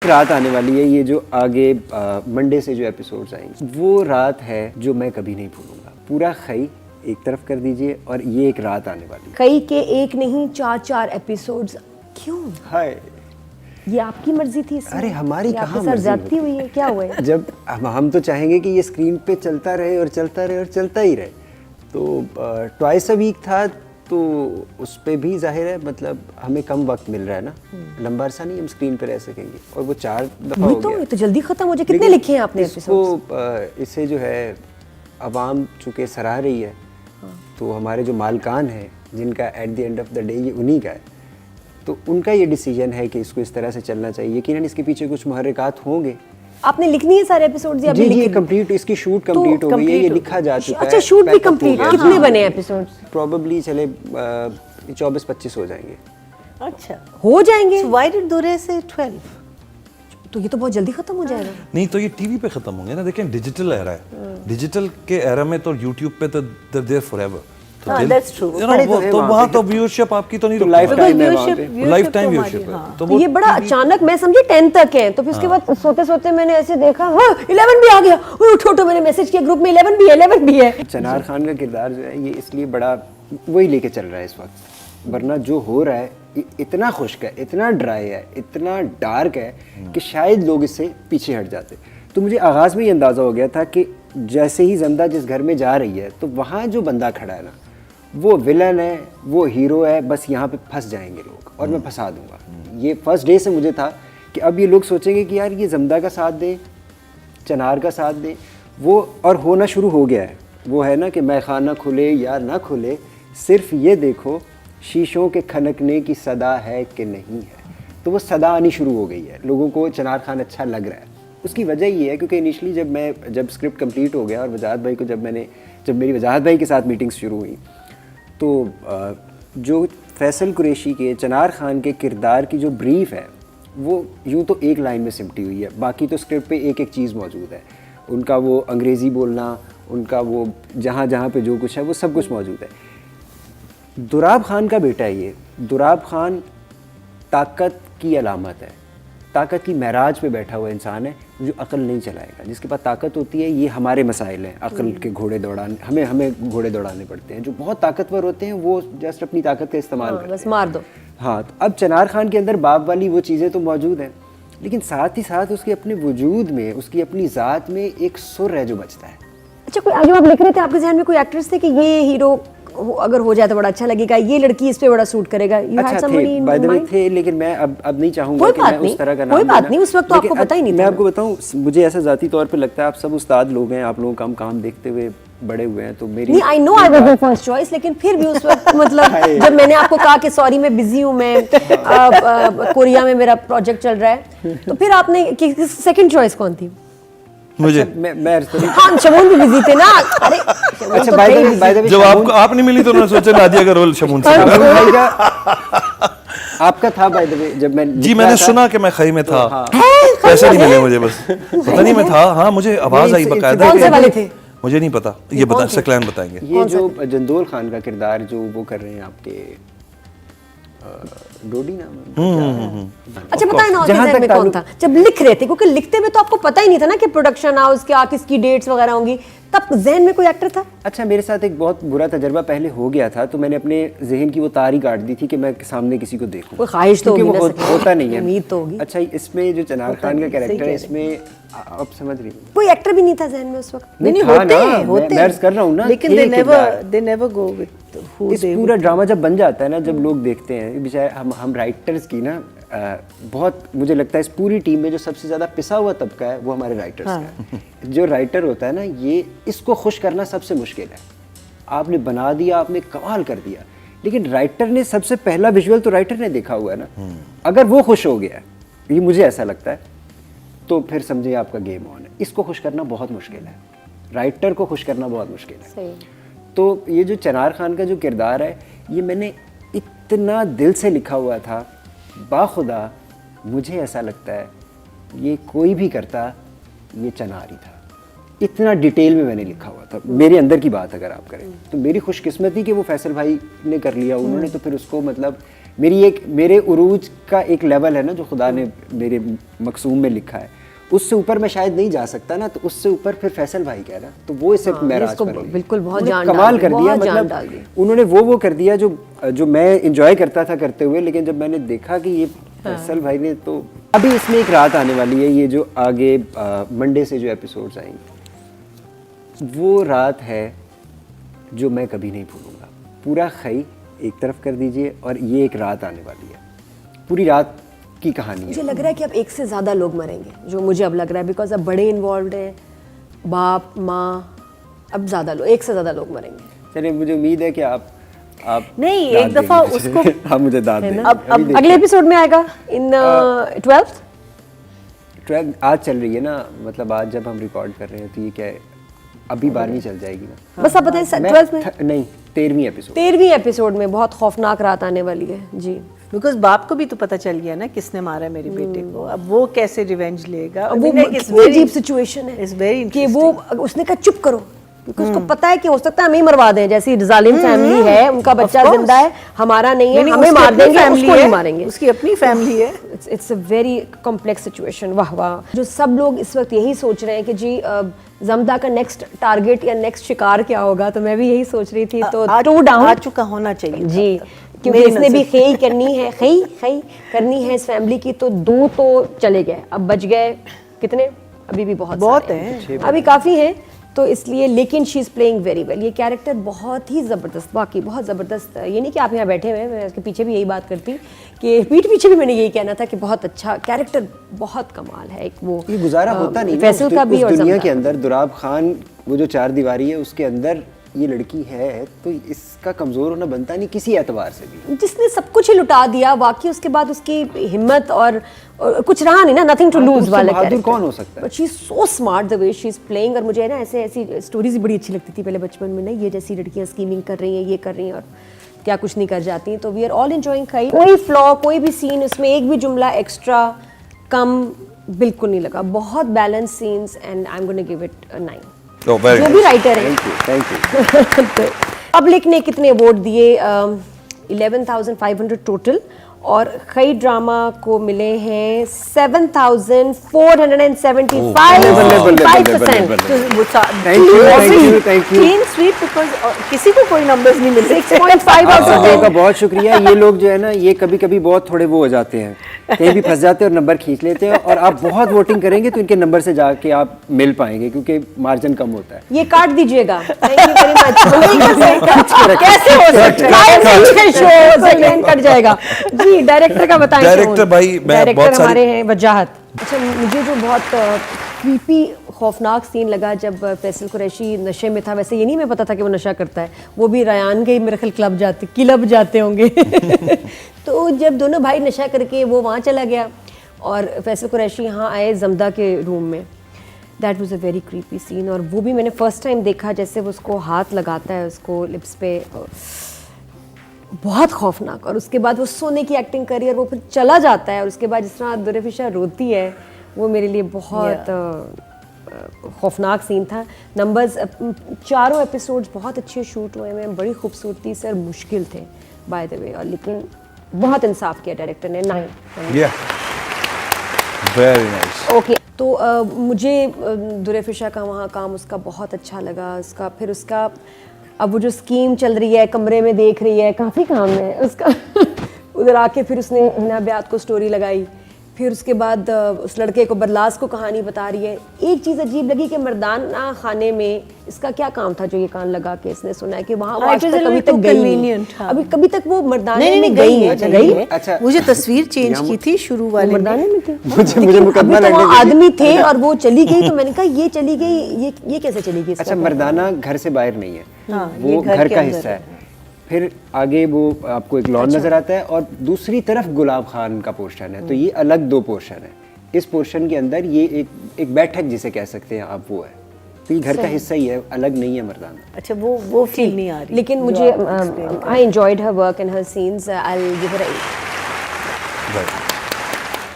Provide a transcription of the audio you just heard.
एक रात आने वाली है, ये जो आगे मंडे से जो एपिसोड्स आएंगे, वो रात है जो मैं कभी नहीं भूलूंगा। पूरा खई एक तरफ कर दीजिए और ये एक रात आने वाली है। कई के एक नहीं 4 एपिसोड्स। क्यों? हाय, ये आपकी मर्जी थी इसमें? अरे हमारी कहाँ मर्जी जाती हुई है? क्या हुआ है? जब हम तो चाहेंगे कि ये स्क्रीन पे चलता रहे और चलता रहे और चलता ही रहे। तो ट्वाइस अ वीक था, तो उस पे भी जाहिर है मतलब हमें कम वक्त मिल रहा है ना, लंबा अरसा नहीं हम स्क्रीन पे रह सकेंगे, और वो 4 दफ़ा हो गया। तो जल्दी खत्म हो जाए। कितने लिखे हैं आपने एपिसोड्स? इसे जो है अवाम चूँकि सराह रही है, तो हमारे जो मालकान हैं जिनका at the end of the day ये उन्हीं का है, तो उनका ये डिसीजन है कि इसको इस तरह से चलना चाहिए। यकीनन इसके पीछे कुछ मुहर्रिकात होंगे। आपने लिखनी है सारे एपिसोड्स या जी ये कंप्लीट, इसकी शूट कंप्लीट हो गई है, ये लिखा जा चुका है। अच्छा, शूट भी कंप्लीट। कितने बने एपिसोड्स? प्रोबेबली चले 24-25 हो जाएंगे। अच्छा, हो जाएंगे। So why did Dure say 12? तो ये तो बहुत जल्दी खत्म हो जाएगा। नहीं तो ये टीवी पे खत्म होंगे ना। देखें डिजिटल एरा है, डिजिटल के एरा में तो यूट्यूब पे तो देयर फॉरएवर। that's true. तो वहाँ तो व्यूअरशिप आपकी तो नहीं रुकती, लाइफ टाइम है वहाँ पे। लाइफ टाइम व्यूअरशिप है। तो ये बड़ा अचानक, मैं समझी 10 तक है, तो फिर उसके बाद सोते सोते मैंने ऐसे देखा 11 भी आ गया। उठो उठो, मैंने मैसेज किया ग्रुप में 11 भी है। चनार खान का किरदार जो है ये इसलिए बड़ा वही लेके चल रहा है इस वक्त, वरना जो हो रहा है इतना खुश्क है, इतना ड्राई है, इतना डार्क है कि शायद लोग इससे पीछे हट जाते। तो मुझे आगाज़ में ये अंदाज़ा हो गया था कि जैसे ही ज़ंदा जिस घर में जा रही है, तो वहाँ जो बंदा खड़ा है ना, वो विलन है, वो हीरो है, बस यहाँ पे फंस जाएंगे लोग और मैं फंसा दूंगा। ये फर्स्ट डे से मुझे था कि अब ये लोग सोचेंगे कि यार ये ज़मदा का साथ दे, चनार का साथ दे, वो और होना शुरू हो गया है। वो है ना कि मैं खाना खुले या ना खुले, सिर्फ ये देखो शीशों के खनकने की सदा है कि नहीं है। तो वो सदा आनी शुरू हो गई है, लोगों को चनार खान अच्छा लग रहा है। उसकी वजह ये है क्योंकि इनिशली जब स्क्रिप्ट कंप्लीट हो गया और वजाहत भाई को जब मेरी वजाहत भाई के साथ मीटिंग्स शुरू हुई, तो जो फैसल कुरैशी के चनार खान के किरदार की जो ब्रीफ है वो यूँ तो एक लाइन में सिमटी हुई है, बाकी तो स्क्रिप्ट पे एक एक चीज़ मौजूद है। उनका वो अंग्रेज़ी बोलना, उनका वो जहाँ जहाँ पे जो कुछ है वो सब कुछ मौजूद है। दुराब खान का बेटा है ये। दुराब खान ताकत की अलामत है, ताकत की महराज पे बैठा हुआ इंसान है जो अक्ल नहीं चलाएगा। जिसके पास ताकत होती है, ये हमारे मसाइल हैं, अक्ल के घोड़े दौड़ाने, हमें घोड़े दौड़ाने पड़ते हैं। जो बहुत ताकतवर होते हैं वो जस्ट अपनी ताकत का इस्तेमाल करते हैं, बस मार दो। हाँ, तो अब चनार खान के अंदर बाप वाली वो चीज़ें तो मौजूद हैं, लेकिन साथ ही साथ उसके अपने वजूद में, उसकी अपनी ज़ात में एक सुर है जो बचता है। अच्छा, कोई आगे आप लिख रहे थे, आपके ज़हन में कोई एक्ट्रेस थे कि ये हीरो अगर हो जाए तो बड़ा अच्छा लगेगा, ये लड़की इस पे बड़ा सूट करेगा? अच्छा थे, बाय द वे थे, लेकिन मैं अब नहीं चाहूँगा कि मैं उस तरह का नाम कोई बात नहीं, उस वक्त तो आपको पता ही नहीं था। मैं आपको बताऊँ, मुझे ऐसा ज़ाती तौर पे लगता है, आप सब उस्ताद लोग हैं, आप लोगों का हम काम देखते हुए बड़े हुए हैं, तो मेरी I know I was first choice, लेकिन फिर भी उस वक्त मतलब जब मैंने आपको कहा कि सॉरी मैं बिजी हूँ, मैं कोरिया में मेरा प्रोजेक्ट चल रहा है, तो फिर आपने सेकंड चॉइस कौन थी? मुझे मैं हाँ, शमून भी बिजी थे ना। अरे अच्छा, बाय द वे जब आप नहीं मिली तो उन्होंने सोचा नादिया का रोल शमून से करा। आपका था बाय द वे जब मैं जी मैंने सुना कि मैं खई में था, पैसे नहीं मिले मुझे, बस पता नहीं मैं था। हाँ, मुझे आवाज आई बकायदा। कौन से वाले थे? मुझे नहीं पता, ये बता सकलैन बताएंगे। ये जो जंदोल खान का किरदार जो वो कर रहे हैं आपके डोडी नाम है। अच्छा बताएं ना, जहन में कौन था जब लिख रहे थे? क्योंकि लिखते हुए तो आपको पता ही नहीं था ना कि प्रोडक्शन हाउस क्या, किसकी डेट्स वगैरह होंगी, तब जहन में कोई एक्टर था? अच्छा, मेरे साथ एक बहुत बुरा तजर्बा पहले हो गया था, तो मैंने अपने जहन की वो तार ही काट दी थी कि मैं सामने किसी को देखूं। कोई ख्वाहिश तो होगी ना, होता नहीं है, उम्मीद तो होगी। अच्छा, इसमें जो चनार खान का कैरेक्टर है, इसमें आप समझ रही हैं, कोई एक्टर भी नहीं था जहन में उस वक्त? नहीं, होते मैं अर्ज कर रहा हूँ ना, लेकिन they never go with who इस पूरा ड्रामा जब बन जाता है ना, जब लोग देखते हैं, बेचारे हम राइटर्स की ना बहुत, मुझे लगता है इस पूरी टीम में जो सबसे ज़्यादा पिसा हुआ तबका है वो हमारे राइटर्स का है। जो राइटर होता है ना, ये इसको खुश करना सबसे मुश्किल है। आपने बना दिया, आपने कमाल कर दिया, लेकिन राइटर ने सबसे पहला विजुअल तो राइटर ने देखा हुआ है ना। अगर वो खुश हो गया, ये मुझे ऐसा लगता है, तो फिर समझिए आपका गेम ऑन है। इसको खुश करना बहुत मुश्किल है, राइटर को खुश करना बहुत मुश्किल है। सही। तो ये जो चनार खान का जो किरदार है, ये मैंने इतना दिल से लिखा हुआ था, बाखुदा मुझे ऐसा लगता है ये कोई भी करता, ये चनार ही था। इतना डिटेल में मैंने लिखा हुआ था, मेरे अंदर की बात अगर आप करें तो। मेरी खुशकिस्मती कि वो फैसल भाई ने कर लिया, उन्होंने तो फिर उसको मतलब मेरे उरूज का एक लेवल है ना जो खुदा ने मेरे मकसूम में लिखा है, उससे ऊपर मैं शायद नहीं जा सकता ना, तो उससे ऊपर फिर फैसल भाई कह रहा, तो वो इसे मेराज इसको पर ले बिल्कुल बहुत उन्होंने जान कमाल डाल दी, कर दिया, बहुत जान मतलब डाल दी। उन्होंने वो कर दिया जो मैं इंजॉय करता था करते हुए, लेकिन जब मैंने देखा कि ये फैसल भाई ने, तो अभी इसमें एक रात आने वाली है, ये जो आगे मंडे से जो एपिसोड्स आएंगे, वो रात है जो मैं कभी नहीं भूलूंगा। पूरा खई एक तरफ कर दीजिए और ये एक रात आने वाली है, पूरी रात की कहानी मुझे है। लग रहा है कि अब एक से ज़्यादा लोग मरेंगे, जो मुझे अब लग रहा है, बिकॉज अब बड़े इन्वॉल्व हैं, बाप माँ, अब ज़्यादा लोग, एक से ज़्यादा लोग मरेंगे। चलिए, मुझे उम्मीद है कि आप नहीं, दाद एक दफा देंगे मुझे। उसको आप मुझे दाद देंगे। अब अभी देखिए। अगले एपिसोड में आएगा इन 12th। 12 आज चल रही है ना, मतलब आज जब हम रिकॉर्ड कर रहे हैं तो ये क्या है, अभी 12वीं चल जाएगी ना। बस आप बताएं 12th में, नहीं 13वीं एपिसोड। 13वीं एपिसोड में बहुत खौफनाक रात आने वाली है जी। बिकॉज बाप को भी तो पता चल गया ना किसने मारा मेरे बेटे को, अब वो कैसे रिवेंज लेगा। अब वो कितनी अजीब सिचुएशन है इट्स वेरी कि वो, उसने कहा चुप करो, क्योंकि उसको पता है कि हो सकता है हमें ही मरवा दें, जैसी जालिम फैमिली है, उनका बच्चा जिंदा है, हमारा नहीं है, हमें मार देंगे, उसको नहीं मारेंगे, उसकी अपनी फैमिली है। It's a very complex situation. वाह वाह। जो सब लोग इस वक्त यही सोच रहे हैं कि जी जमदा का नेक्स्ट टारगेट या नेक्स्ट शिकार क्या होगा, तो मैं भी यही सोच रही थी। तो 2 डाउन आ चुका होना चाहिए जी, क्योंकि इसने भी खई करनी है, खई करनी है इस फैमिली की, तो 2 तो चले गए, अब बच गए कितने, अभी भी बहुत सारे हैं, अभी काफ़ी हैं, तो इसलिए। लेकिन she is playing very well, ये कैरेक्टर बहुत ही ज़बरदस्त, बाकी बहुत ज़बरदस्त। ये नहीं कि आप यहाँ बैठे हुए हैं, मैं इसके पीछे भी यही बात करती कि पीठ पीछे भी मैंने यही कहना था कि बहुत अच्छा कैरेक्टर, बहुत कमाल है। एक वो ये गुजारा होता नहीं फैसल का भी, उस और दुनिया जमदा के अंदर दुराब खान, वो जो 4 दीवारी है उसके अंदर ये लड़की है, तो इसका कमज़ोर होना बनता नहीं किसी एतबार से भी। जिसने सब कुछ ही लुटा दिया वाकई, उसके बाद उसकी हिम्मत और कुछ रहा नहीं ना, नथिंग टू लूज वाला बहादुर कौन हो सकता है? But she is so smart the way she is playing. और मुझे है ना ऐसी स्टोरीज बड़ी अच्छी लगती थी पहले बचपन में ना, ये जैसी लड़कियां स्कीमिंग कर रही हैं, ये कर रही हैं और क्या कुछ नहीं कर जाती हैं। तो वी आर ऑल एंजॉयिंग खई, कोई फ्लॉ, कोई भी सीन उसमें एक भी जुमला एक्स्ट्रा कम बिल्कुल नहीं लगा, बहुत balance scenes, and I am gonna give it 9। Oh, very जो भी राइटर है, थैंक यू। पब्लिक ने कितने वोट दिए? 11,500 टोटल, और खई ड्रामा को मिले हैं 7,475%। Thank you. Clean sweep, because किसी को कोई नंबर्स नहीं मिलते। 6.5 आप आउट ऑफ लोगों का 10। बहुत शुक्रिया। ये लोग जो है ना, ये कभी कभी बहुत थोड़े वो हो जाते हैं, कहीं भी फंस जाते हैं और नंबर खींच लेते हैं, और आप बहुत वोटिंग करेंगे तो इनके नंबर से जाके आप मिल पाएंगे, क्योंकि मार्जिन कम होता है। ये काट दीजिएगा, थैंक यू वेरी मच। कैसे हो सकता है शो सेकंड कट जाएगा जी? डायरेक्टर का बताएं। डायरेक्टर भाई, मैं डायरेक्टर बहुत सारी- हमारे हैं वजाहत। अच्छा, मुझे जो बहुत क्रीपी खौफनाक सीन लगा जब फैसल कुरैशी नशे में था, वैसे ये नहीं मैं पता था कि वो नशा करता है, वो भी रयान के मेरे ख्याल क्लब जाते होंगे। तो जब दोनों भाई नशा करके वो वहाँ चला गया और फैसल कुरैशी यहाँ आए जमदा के रूम में, that was a very creepy scene. और वो भी मैंने फर्स्ट टाइम देखा, जैसे वो उसको हाथ लगाता है उसको लिप्स पे, बहुत खौफनाक। और उसके बाद वो सोने की एक्टिंग करी और वो फिर चला जाता है, और उसके बाद जिस तरह दुरफिशा रोती है, वो मेरे लिए बहुत खौफनाक सीन था। नंबर्स, 4 एपिसोड्स बहुत अच्छे शूट हुए हैं, बड़ी खूबसूरती से, और मुश्किल थे बाय द वे, और लेकिन बहुत इंसाफ किया डायरेक्टर ने। 9 वेरी नाइस। ओके। तो मुझे दुरफिशा का वहाँ काम उसका बहुत अच्छा लगा। उसका फिर उसका अब वो जो स्कीम चल रही है, कमरे में देख रही है, काफ़ी काम है उसका। उधर आके फिर उसने हिना ब्यात को स्टोरी लगाई, फिर उसके बाद उस लड़के को बरलास को कहानी बता रही है। एक चीज़ अजीब लगी कि मर्दाना खाने में इसका क्या काम था जो ये कान लगा के इसने सुना है कि वहाँ वो आज तक कभी तक गई नहीं, अभी कभी तक वो मर्दाने में गई है। गई है। अच्छा, मुझे तस्वीर चेंज की थी शुरू वाले में। मर्दाने में थी, मुझे मुकदमा अभी तो लगने वहाँ लगी। आदमी थे और वो चली गई, तो मैंने कहा ये चली गई, ये कैसे चली गई? अच्छा, मर्दाना घर से बाहर नहीं है, ये वो घर घर के का अंदर हिस्सा है। फिर आगे वो आपको एक लॉन नजर आता है, और दूसरी तरफ गुलाब खान का पोर्शन है, तो ये अलग 2 पोर्शन है। इस पोर्शन के अंदर ये एक बैठक जिसे कह सकते हैं आप, वो है, तो ये घर का हिस्सा ही है, अलग नहीं है मर्दाना। अच्छा, वो फील नहीं आ रही। लेकिन मुझे I enjoyed her work and her scenes. I will give her 8।